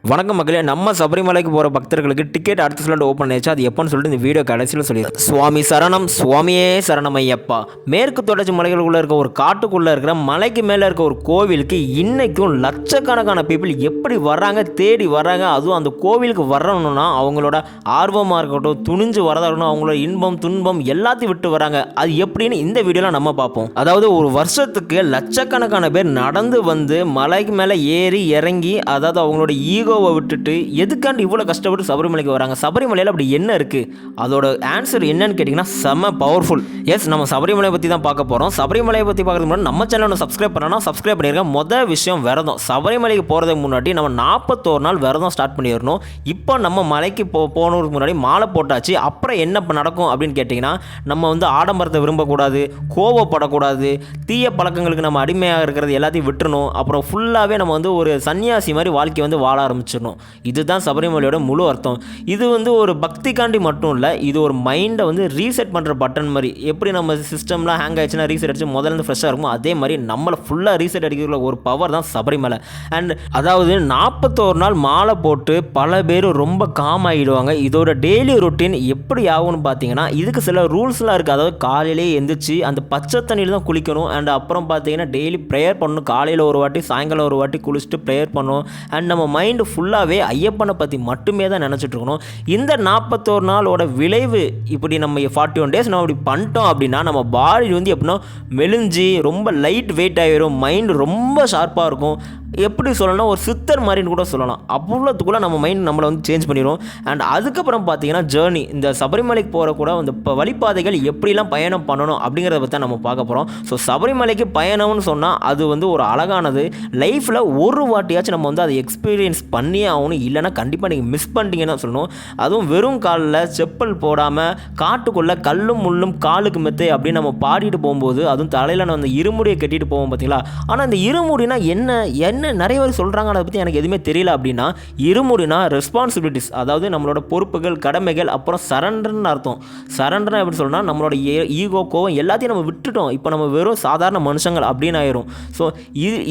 வணக்கம் மக்களே, நம்ம சபரிமலைக்கு போகிற பக்தர்களுக்கு டிக்கெட் அடுத்த சிலிண்டர் ஓப்பன் ஆயிடுச்சு. அது எப்போன்னு சொல்லிட்டு இந்த வீடியோ கடைசியில் சொல்லியிருக்கேன். சுவாமி சரணம், சுவாமியே சரணம் ஐயப்பா. மேற்கு தொடர்ச்சி மலைகளுக்குள்ளே இருக்க ஒரு காட்டுக்குள்ளே இருக்கிற மலைக்கு மேலே இருக்க ஒரு கோவிலுக்கு இன்றைக்கும் லட்சக்கணக்கான பீப்புள் எப்படி வர்றாங்க, தேடி வர்றாங்க. அதுவும் அந்த கோவிலுக்கு வரணும்னா அவங்களோட ஆர்வமாக இருக்கட்டும், துணிஞ்சு வரதாக இருக்கட்டும், அவங்களோட இன்பம் துன்பம் எல்லாத்தையும் விட்டு வராங்க. அது எப்படின்னு இந்த வீடியோவில் நம்ம பார்ப்போம். அதாவது ஒரு வருஷத்துக்கு லட்சக்கணக்கான பேர் நடந்து வந்து மலைக்கு மேலே ஏறி இறங்கி, அதாவது அவங்களோட ஈகோவை விட்டுட்டு எதுக்காண்டு இவ்வளோ கஷ்டப்பட்டு சபரிமலைக்கு வராங்க. சபரிமலையில் அப்படி என்ன இருக்குது, அதோட ஆன்சர் என்னன்னு கேட்டிங்கன்னா செம்ம பவர்ஃபுல். எஸ், நம்ம சபரிமலை பற்றி தான் பார்க்க போகிறோம். சபரிமலையை பற்றி பார்க்கறதுக்கு முன்னாடி நம்ம சேனலை சப்ஸ்கிரைப் பண்ணனா சப்ஸ்கிரைப் பண்ணியிருக்கேன். மொதல் விஷயம் விரதம். சபரிமலைக்கு போகிறதுக்கு முன்னாடி நம்ம 41 நாள் விரதம் ஸ்டார்ட் பண்ணிடணும். இப்போ நம்ம மலைக்கு போனதுக்கு முன்னாடி மாலை போட்டாச்சு. அப்புறம் என்ன நடக்கும் அப்படின்னு கேட்டிங்கன்னா, நம்ம வந்து ஆடம்பரத்தை விரும்பக்கூடாது, கோவப்படக்கூடாது, தீய பழக்கங்களுக்கு நம்ம அடிமையாக இருக்கிறது எல்லாத்தையும் விட்டுறணும். அப்புறம் ஃபுல்லாகவே நம்ம வந்து ஒரு சன்னியாசி மாதிரி வாழ்க்கை வந்து வாழ ஆரம்பிச்சிடணும். இதுதான் சபரிமலையோட முழு அர்த்தம். இது வந்து ஒரு பக்திக்காண்டி மட்டும் இல்லை, இது ஒரு மைண்டை வந்து ரீசெட் பண்ணுற பட்டன் மாதிரி. எப்படி நம்ம சிஸ்டம்லாம் ஹேங் ஆயிடுச்சுன்னா ரீசெட் அடிச்சு முதல்ல ஃப்ரெஷ்ஷாக இருக்கும், அதே மாதிரி நம்மளை ஃபுல்லாக ரீசெட் அடிக்கிற ஒரு பவர் தான் சபரிமலை. அண்ட் அதாவது 41 நாள் மாலை போட்டு பல பேர் ரொம்ப காம் ஆகிடுவாங்க. இதோட டெய்லி ரொட்டீன் எப்படி ஆகும்னு பார்த்தீங்கன்னா, இதுக்கு சில ரூல்ஸ்லாம் இருக்குது. அதாவது காலையிலேயே எந்திரிச்சு அந்த பச்சை தண்ணியில் தான் குளிக்கணும். அண்ட் அப்புறம் பார்த்தீங்கன்னா டெய்லி ப்ரேயர் பண்ணணும். காலையில் ஒரு வாட்டி, சாயங்காலம் ஒரு வாட்டி குளிச்சுட்டு ப்ரேயர் பண்ணணும். அண்ட் நம்ம மைண்டு ஃபுல்லாகவே ஐயப்பனை பற்றி மட்டுமே தான் நினச்சிட்டு இருக்கணும். இந்த 41 நாளோட விளைவு இப்படி நம்ம 41 டேஸ் நம்ம இப்படி பண்ணிட்டோம் அப்படின்னா, நம்ம பாடி வந்து எப்படின்னா மெலிஞ்சு ரொம்ப லைட் வெயிட் ஆகிரும். மைண்டு ரொம்ப ஷார்ப்பாக இருக்கும். எப்படி சொல்லலாம், ஒரு சித்தர் மாதிரின்னு கூட சொல்லலாம். அவ்வளோத்துக்குள்ளே நம்ம மைண்ட் நம்மளை வந்து சேஞ்ச் பண்ணிடும். அண்ட் அதுக்கப்புறம் பார்த்தீங்கன்னா ஜேர்னி, இந்த சபரிமலைக்கு போகிற கூட இந்த வழிபாதைகள் எப்படிலாம் பயணம் பண்ணணும் அப்படிங்கிறத பற்றி நம்ம பார்க்க போகிறோம். ஸோ சபரிமலைக்கு பயணம்னு சொன்னால் அது வந்து ஒரு அழகானது. லைஃப்பில் ஒரு வாட்டியாச்சும் நம்ம வந்து அதை எக்ஸ்பீரியன்ஸ் பண்ணியே ஆகணும். இல்லைனா கண்டிப்பாக நீங்கள் மிஸ் பண்ணிட்டீங்கன்னு தான் சொல்லணும். அதுவும் வெறும் காலில் செப்பல் போடாமல் காட்டுக்குள்ளே கல்லும் முள்ளும் காலுக்கு மெத்தை அப்படின்னு நம்ம பாடிட்டு போகும்போது, அதுவும் தலையில் நம்ம அந்த இருமுடியை கட்டிட்டு போவோம் பார்த்தீங்களா. ஆனால் இந்த இருமுடினா என்ன நிறைய பேர் சொல்கிறாங்க, அதை பற்றி எனக்கு எதுவுமே தெரியல. அப்படின்னா இருமுடினா ரெஸ்பான்சிபிலிட்டிஸ், அதாவது நம்மளோட பொறுப்புகள், கடமைகள், அப்புறம் சரண்டர்னு அர்த்தம். சரண்டர்னா எப்படி சொல்லணும்னா, நம்மளோட ஈகோ, கோவம் எல்லாத்தையும் நம்ம விட்டுட்டோம். இப்போ நம்ம வெறும் சாதாரண மனுஷங்கள் அப்படின்னு ஆயிரும். ஸோ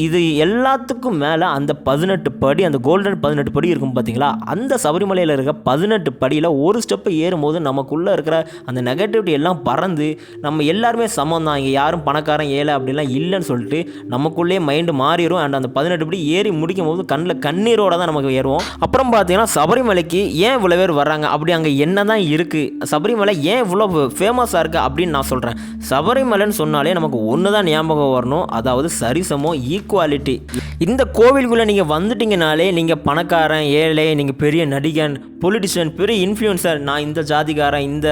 இது எல்லாத்துக்கும் மேலே அந்த 18 படி, அந்த கோல்டன் 18 படி இருக்கும் பார்த்தீங்களா. அந்த சபரிமலையில் இருக்க 18 படியில் ஒரு ஸ்டெப்பு ஏறும்போது நமக்குள்ளே இருக்கிற அந்த நெகட்டிவிட்டி எல்லாம் பறந்து நம்ம எல்லாருமே சமம் தான், இங்கே யாரும் பணக்காரன் ஏழை அப்படிலாம் இல்லைன்னு சொல்லிட்டு நமக்குள்ளே மைண்டு மாறிடும். அண்ட் அந்த 18 படி ஏறி முடிக்கும் போது கண்ணில் கண்ணீரோட தான் நமக்கு ஏறுவோம். அப்புறம் பார்த்தீங்கன்னா சபரிமலைக்கு ஏன் இவ்வளோ பேர் வர்றாங்க, அப்படி அங்கே என்ன தான் இருக்குது, சபரிமலை ஏன் இவ்வளோ ஃபேமஸாக இருக்குது அப்படின்னு நான் சொல்கிறேன். சபரிமலைன்னு சொன்னாலே நமக்கு ஒன்று தான் ஞாபகம் வரணும், அதாவது சரிசமம், ஈக்குவாலிட்டி. இந்த கோவிலுக்குள்ளே நீங்கள் வந்துட்டீங்கனாலே நீங்கள் பணக்காரன் ஏழை, நீங்கள் பெரிய நடிகன், பொலிட்டிஷியன், பெரிய இன்ஃப்ளூயன்சர், நான் இந்த ஜாதிகாரன், இந்த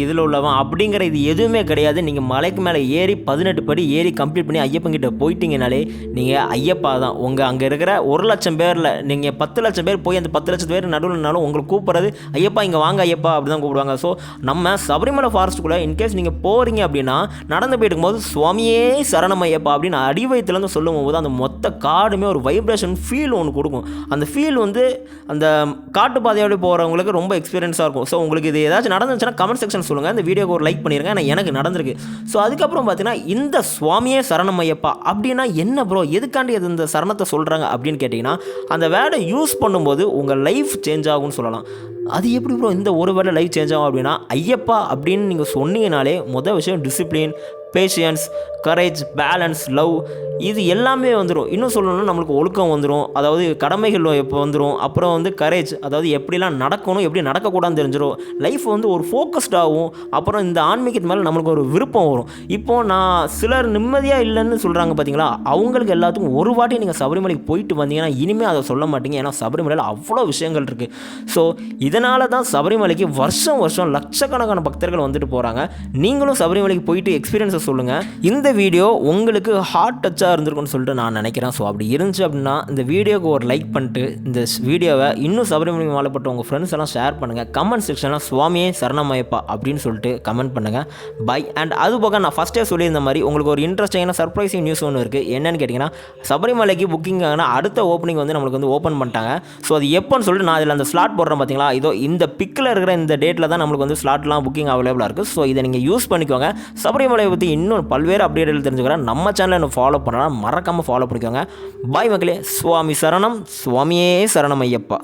இதில் உள்ளவன் அப்படிங்கிற இது எதுவுமே கிடையாது. நீங்கள் மலைக்கு மேலே ஏறி 18 படி ஏறி கம்ப்ளீட் பண்ணி ஐயப்பங்கிட்ட போயிட்டீங்கனாலே நீங்கள் ஐயப்பா தான். உங்கள் அங்கே இருக்கிற 1,00,000 பேரில் நீங்கள் 10,00,000 பேர் போய் அந்த 10,00,000 பேர் நடுவில்னாலும் உங்களுக்கு கூப்பிட்றது ஐயப்பா, இங்கே வாங்க ஐயப்பா அப்படி தான் கூப்பிடுவாங்க. ஸோ நம்ம சபரிமலை ஃபாரஸ்ட்டுக்குள்ளே இன்கேஸ் நீங்கள் போகிறீங்க அப்படின்னா நடந்து போயிட்டு போது சுவாமியே சரணம் ஐயப்பா அப்படின்னு அடி வயிற்றுலேருந்து சொல்லும் போது அந்த மொத்த காடுமே ஒரு வைப்ரேஷன் ஃபீல் ஒன்று கொடுக்கும். அந்த ஃபீல் வந்து அந்த காட்டு பாதையோடு போகிறவங்களுக்கு ரொம்ப எக்ஸ்பீரியன்ஸாக இருக்கும். ஸோ உங்களுக்கு இது ஏதாச்சும் நடந்துச்சுன்னா கமெண்ட் செக்ஷன் சொல்லுங்கள். இந்த வீடியோக்கு ஒரு லைக் பண்ணிடுங்க. ஆனால் எனக்கு நடந்திருக்கு. ஸோ அதுக்கப்புறம் பார்த்தீங்கன்னா இந்த சுவாமியே சரணம் ஐயப்பா அப்படின்னா என்ன ப்ரோ, எதுக்காண்டி அது இந்த சரணத்தை சொல்கிறாங்க அப்படின்னு கேட்டிங்கன்னா, அந்த வேர்டை யூஸ் பண்ணும்போது உங்கள் லைஃப் சேஞ்ச் ஆகும்னு சொல்லலாம். அது எப்படி ப்ரோ இந்த ஒரு வேர்டை லைஃப் சேஞ்ச் ஆகும் அப்படின்னா, ஐயப்பா அப்படின்னு நீங்கள் சொன்னீங்கனாலே மொதல் விஷயம் discipline, patience, courage, balance, love, இது எல்லாமே வந்துடும். இன்னும் சொல்லணும்னா நம்மளுக்கு ஒழுக்கம் வந்துடும், அதாவது கடமைகள் எப்போ வந்துடும். அப்புறம் வந்து கரேஜ், அதாவது எப்படிலாம் நடக்கணும், எப்படி நடக்கக்கூடாதுன்னு தெரிஞ்சிடும். லைஃப் வந்து ஒரு ஃபோக்கஸ்டாகவும், அப்புறம் இந்த ஆன்மீகத்து மேலே நம்மளுக்கு ஒரு விருப்பம் வரும். இப்போது நான் சிலர் நிம்மதியாக இல்லைன்னு சொல்கிறாங்க பார்த்தீங்களா, அவங்களுக்கு எல்லாத்துக்கும் ஒரு வாட்டி நீங்கள் சபரிமலைக்கு போயிட்டு வந்தீங்கன்னா இனிமேல் அதை சொல்ல மாட்டீங்க. ஏன்னா சபரிமலையில் அவ்வளோ விஷயங்கள் இருக்குது. ஸோ இதனால தான் சபரிமலைக்கு வருஷம் வருஷம் லட்சக்கணக்கான பக்தர்கள் வந்துட்டு போகிறாங்க. நீங்களும் சபரிமலைக்கு போயிட்டு எக்ஸ்பீரியன்ஸை சொல்லுங்கள். இந்த வீடியோ உங்களுக்கு ஹார்ட் டச்சாக இருந்திருக்குன்னு சொல்லிட்டு நான் நினைக்கிறேன். ஸோ அப்படி இருந்துச்சு அப்படின்னா இந்த வீடியோக்கு ஒரு லைக் பண்ணிட்டு இந்த வீடியோவை இன்னும் சபரிமலை மாலைப்பட்ட உங்கள் ஃப்ரெண்ட்ஸ் எல்லாம் ஷேர் பண்ணுங்கள். கமெண்ட் செக்ஷனில் சுவாமியே சரணமயப்பா அப்படின்னு சொல்லிட்டு கமெண்ட் பண்ணுங்கள். பை. அண்ட் அது போக நான் ஃபஸ்ட்டே சொல்லியிருந்த மாதிரி உங்களுக்கு ஒரு இன்ட்ரெஸ்டிங்கான சர்ப்ரைசிங் நியூஸ் ஒன்று இருக்குது. என்னென்னு கேட்டிங்கன்னா, சபரிமலைக்கு புக்கிங் ஆகினா அடுத்த ஓப்பனிங் வந்து நம்மளுக்கு வந்து ஓப்பன் பண்ணிட்டாங்க. ஸோ அது எப்போன்னு சொல்லிட்டு நான் இதில் அந்த ஸ்லாட் போடுறேன் பார்த்தீங்களா, இதோ இந்த பிக்கில் இருக்கிற இந்த டேட்டில் தான் நம்மளுக்கு வந்து ஸ்லாட்லாம் புக்கிங் அவைலபிளாக இருக்குது. ஸோ இதை நீங்கள் யூஸ் பண்ணிக்கோங்க. சபரிமலை பற்றி பற்றி இன்னும் பல்வேறு அப்டேட்டுகள் தெரிஞ்சுக்கிறேன். நம்ம சேனலை இன்னும் ஃபாலோ பண்ணலாம், மறக்காமல் ஃபாலோ பண்ணிக்கோங்க. பாய் மக்களே. சுவாமி சரணம். சுவாமியே சரணம் ஐயப்பா.